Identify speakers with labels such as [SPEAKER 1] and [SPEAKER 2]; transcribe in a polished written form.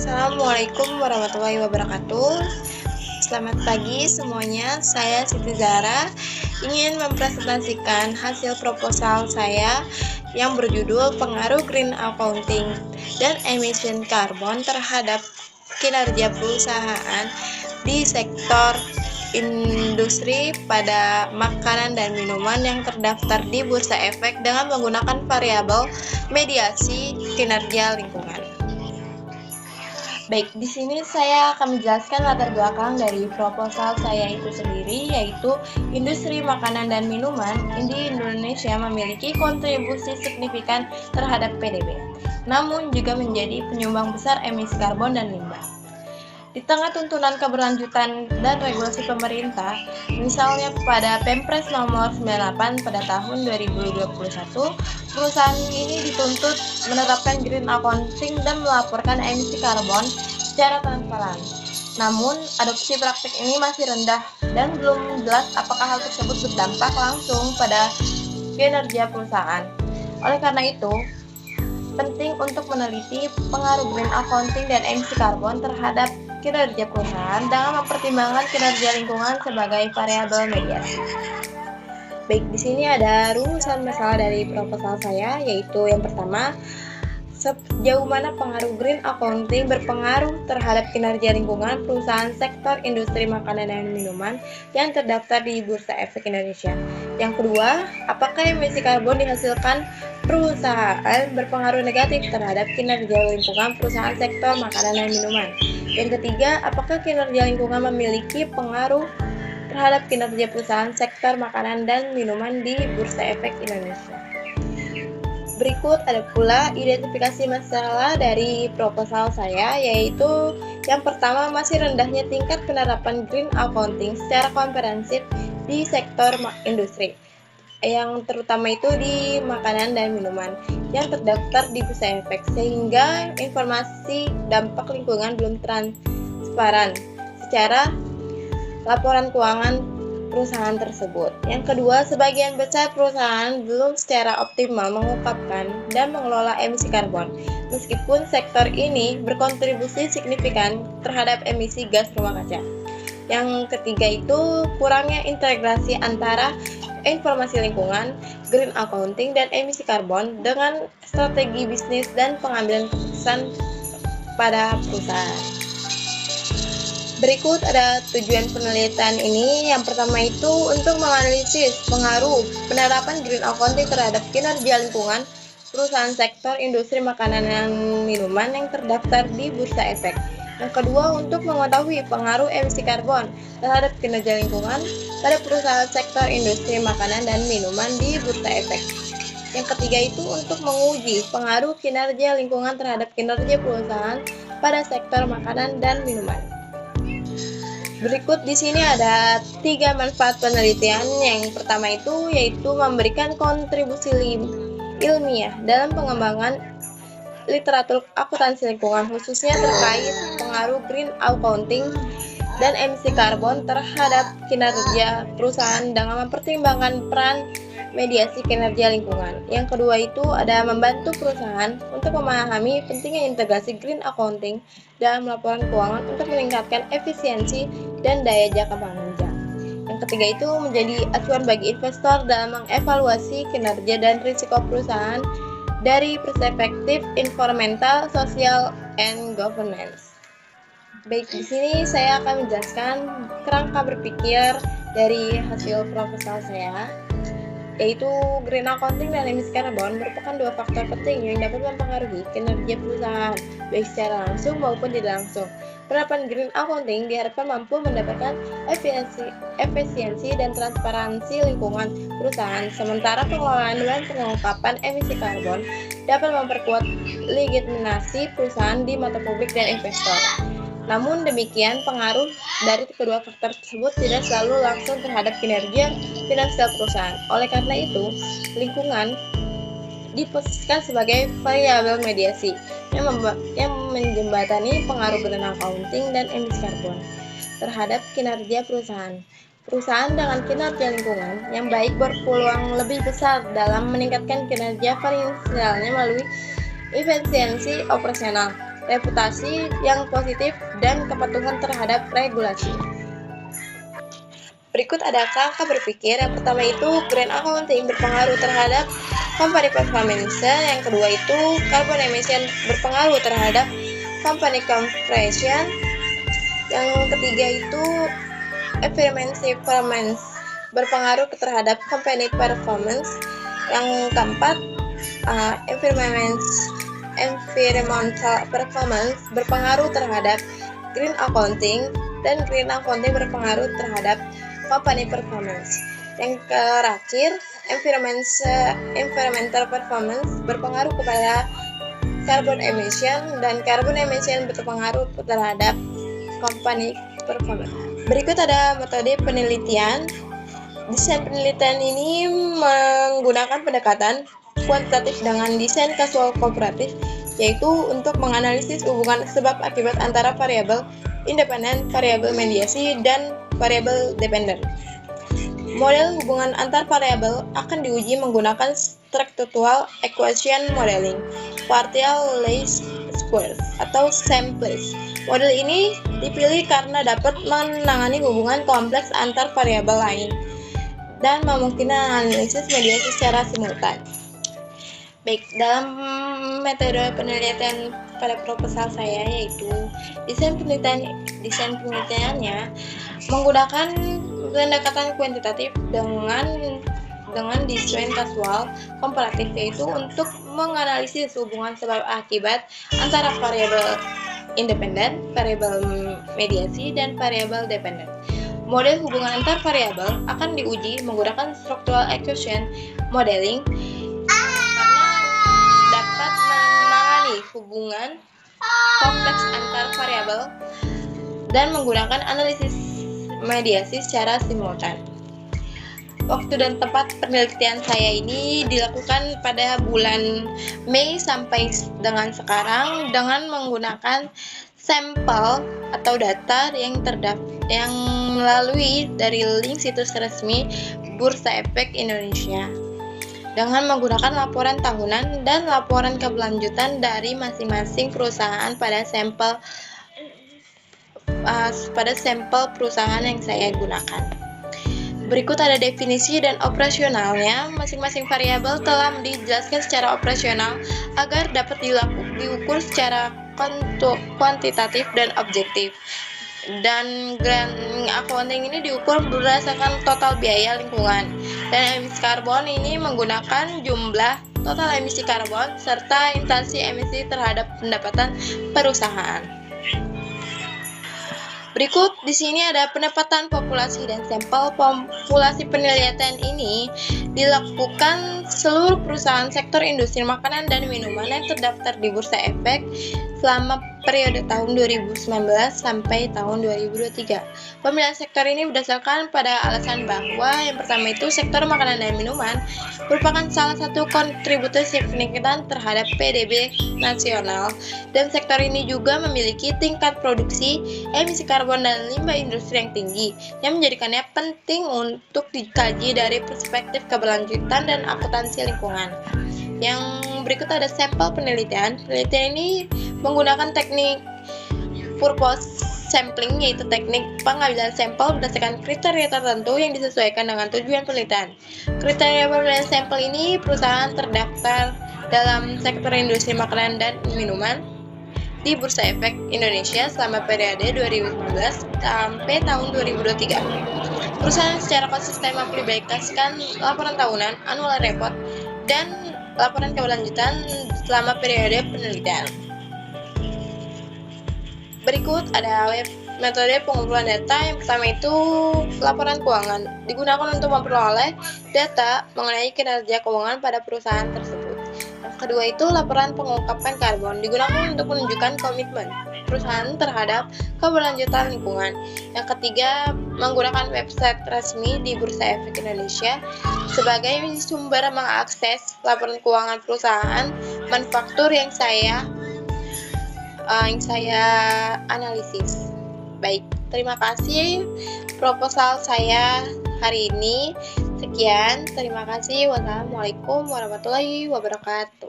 [SPEAKER 1] Assalamualaikum warahmatullahi wabarakatuh. Selamat pagi semuanya. Saya Siti Zara ingin mempresentasikan hasil proposal saya yang berjudul Pengaruh Green Accounting dan Emission Karbon terhadap kinerja perusahaan di sektor industri pada makanan dan minuman yang terdaftar di Bursa Efek dengan menggunakan variabel mediasi kinerja lingkungan. Baik, di sini saya akan menjelaskan latar belakang dari proposal saya itu sendiri, yaitu industri makanan dan minuman di Indonesia memiliki kontribusi signifikan terhadap PDB, namun juga menjadi penyumbang besar emisi karbon dan limbah. Di tengah tuntunan keberlanjutan dan regulasi pemerintah, misalnya pada Pempres nomor 98 pada tahun 2021, perusahaan ini dituntut menerapkan green accounting dan melaporkan emisi karbon secara transparan. Namun, adopsi praktik ini masih rendah dan belum jelas apakah hal tersebut berdampak langsung pada kinerja perusahaan. Oleh karena itu, penting untuk meneliti pengaruh green accounting dan emisi karbon terhadap kinerja perusahaan dengan mempertimbangkan kinerja lingkungan sebagai variabel mediasi. Baik, di sini ada rumusan masalah dari proposal saya, yaitu yang pertama, sejauh mana pengaruh green accounting berpengaruh terhadap kinerja lingkungan perusahaan sektor industri makanan dan minuman yang terdaftar di Bursa Efek Indonesia. Yang kedua, apakah emisi karbon dihasilkan perusahaan berpengaruh negatif terhadap kinerja lingkungan perusahaan sektor makanan dan minuman. Yang ketiga, apakah kinerja lingkungan memiliki pengaruh terhadap kinerja perusahaan sektor makanan dan minuman di Bursa Efek Indonesia. Berikut ada pula identifikasi masalah dari proposal saya, yaitu yang pertama, masih rendahnya tingkat penerapan green accounting secara komprehensif di sektor industri, yang terutama itu di makanan dan minuman yang terdaftar di Bursa Efek, sehingga informasi dampak lingkungan belum transparan secara laporan keuangan perusahaan tersebut. Yang kedua, sebagian besar perusahaan belum secara optimal mengungkapkan dan mengelola emisi karbon, meskipun sektor ini berkontribusi signifikan terhadap emisi gas rumah kaca. Yang ketiga itu kurangnya integrasi antara informasi lingkungan, green accounting, dan emisi karbon dengan strategi bisnis dan pengambilan keputusan pada perusahaan. Berikut ada tujuan penelitian ini. Yang pertama itu untuk menganalisis pengaruh penerapan green accounting terhadap kinerja lingkungan perusahaan sektor industri makanan dan minuman yang terdaftar di Bursa Efek. Yang kedua, untuk mengetahui pengaruh emisi karbon terhadap kinerja lingkungan pada perusahaan sektor industri makanan dan minuman di Bursa Efek. Yang ketiga itu untuk menguji pengaruh kinerja lingkungan terhadap kinerja perusahaan pada sektor makanan dan minuman. Berikut di sini ada 3 manfaat penelitian. Yang pertama itu yaitu memberikan kontribusi ilmiah dalam pengembangan literatur akuntansi lingkungan, khususnya terkait pengaruh green accounting dan emisi karbon terhadap kinerja perusahaan dengan mempertimbangkan peran mediasi kinerja lingkungan. Yang kedua itu ada membantu perusahaan untuk memahami pentingnya integrasi green accounting dalam laporan keuangan untuk meningkatkan efisiensi dan daya jangka panjang. Yang ketiga itu menjadi acuan bagi investor dalam mengevaluasi kinerja dan risiko perusahaan dari perspektif environmental, social, and governance. Baik, di sini saya akan menjelaskan kerangka berpikir dari hasil proposal saya, yaitu green accounting dan emisi karbon merupakan dua faktor penting yang dapat mempengaruhi kinerja perusahaan, baik secara langsung maupun tidak langsung. Penerapan green accounting diharapkan mampu mendapatkan efisiensi dan transparansi lingkungan perusahaan, sementara pengelolaan dan pengungkapan emisi karbon dapat memperkuat legitimasi perusahaan di mata publik dan investor. Namun demikian, pengaruh dari kedua faktor tersebut tidak selalu langsung terhadap kinerja finansial perusahaan. Oleh karena itu, lingkungan diposisikan sebagai variabel mediasi yang menjembatani pengaruh green accounting dan emisi karbon terhadap kinerja perusahaan. Perusahaan dengan kinerja lingkungan yang baik berpeluang lebih besar dalam meningkatkan kinerja finansialnya melalui efisiensi operasional, reputasi yang positif, dan kepatuhan terhadap regulasi. Berikut ada kerangka berpikir. Yang pertama itu green accounting berpengaruh terhadap company performance. Yang kedua itu carbon emission berpengaruh terhadap company compression. Yang ketiga itu environmental performance berpengaruh terhadap company performance. Yang keempat environmental performance berpengaruh terhadap green accounting, dan green accounting berpengaruh terhadap company performance. Yang terakhir, environmental performance berpengaruh kepada carbon emission, dan carbon emission berpengaruh terhadap company performance. Berikut ada metode penelitian. Desain penelitian ini menggunakan pendekatan kuantitatif dengan desain kasual komparatif, yaitu untuk menganalisis hubungan sebab akibat antara variabel independen, variabel mediasi, dan variabel dependen. Model hubungan antar variabel akan diuji menggunakan structural equation modeling, partial least squares, atau SEM-Place. Model ini dipilih karena dapat menangani hubungan kompleks antar variabel lain dan memungkinkan analisis mediasi secara simultan. Baik, dalam metode penelitian pada proposal saya yaitu desain penelitiannya menggunakan pendekatan kuantitatif dengan desain kasual komparatif, yaitu untuk menganalisis hubungan sebab akibat antara variabel independen, variabel mediasi, dan variabel dependen. Model hubungan antar variabel akan diuji menggunakan structural equation modeling karena dapat menangani hubungan kompleks antar variabel dan menggunakan analisis mediasi secara simultan. Waktu dan tempat penelitian saya ini dilakukan pada bulan Mei sampai dengan sekarang dengan menggunakan sampel atau data yang melalui dari link situs resmi Bursa Efek Indonesia dengan menggunakan laporan tahunan dan laporan keberlanjutan dari masing-masing perusahaan pada sampel perusahaan yang saya gunakan. Berikut ada definisi dan operasionalnya. Masing-masing variabel telah dijelaskan secara operasional agar dapat diukur secara kuantitatif dan objektif. Dan green accounting ini diukur berdasarkan total biaya lingkungan. Dan emisi karbon ini menggunakan jumlah total emisi karbon serta intensity emisi terhadap pendapatan perusahaan. Berikut di sini ada pendapatan populasi dan sampel populasi. Penelitian ini dilakukan seluruh perusahaan sektor industri makanan dan minuman yang terdaftar di Bursa Efek selama periode tahun 2019 sampai tahun 2023. Pemilihan sektor ini berdasarkan pada alasan bahwa yang pertama itu sektor makanan dan minuman merupakan salah satu kontributor signifikan terhadap PDB nasional, dan sektor ini juga memiliki tingkat produksi emisi karbon dan limbah industri yang tinggi, yang menjadikannya penting untuk dikaji dari perspektif keberlanjutan dan akuntansi lingkungan. Yang berikut ada sampel penelitian. Penelitian ini menggunakan teknik purpose sampling, yaitu teknik pengambilan sampel berdasarkan kriteria tertentu yang disesuaikan dengan tujuan penelitian. Kriteria pengambilan sampel ini perusahaan terdaftar dalam sektor industri makanan dan minuman di Bursa Efek Indonesia selama periode 2019 sampai tahun 2023. Perusahaan secara konsisten mempublikasikan laporan tahunan, annual report, dan laporan keberlanjutan selama periode penelitian. Berikut ada metode pengumpulan data. Yang pertama itu laporan keuangan, digunakan untuk memperoleh data mengenai kinerja keuangan pada perusahaan tersebut. Yang kedua itu laporan pengungkapan karbon, digunakan untuk menunjukkan komitmen perusahaan terhadap keberlanjutan lingkungan. Yang ketiga, menggunakan website resmi di Bursa Efek Indonesia sebagai sumber mengakses laporan keuangan perusahaan manufaktur yang saya analisis. Baik, terima kasih proposal saya hari ini. Sekian, terima kasih. Wassalamualaikum warahmatullahi wabarakatuh.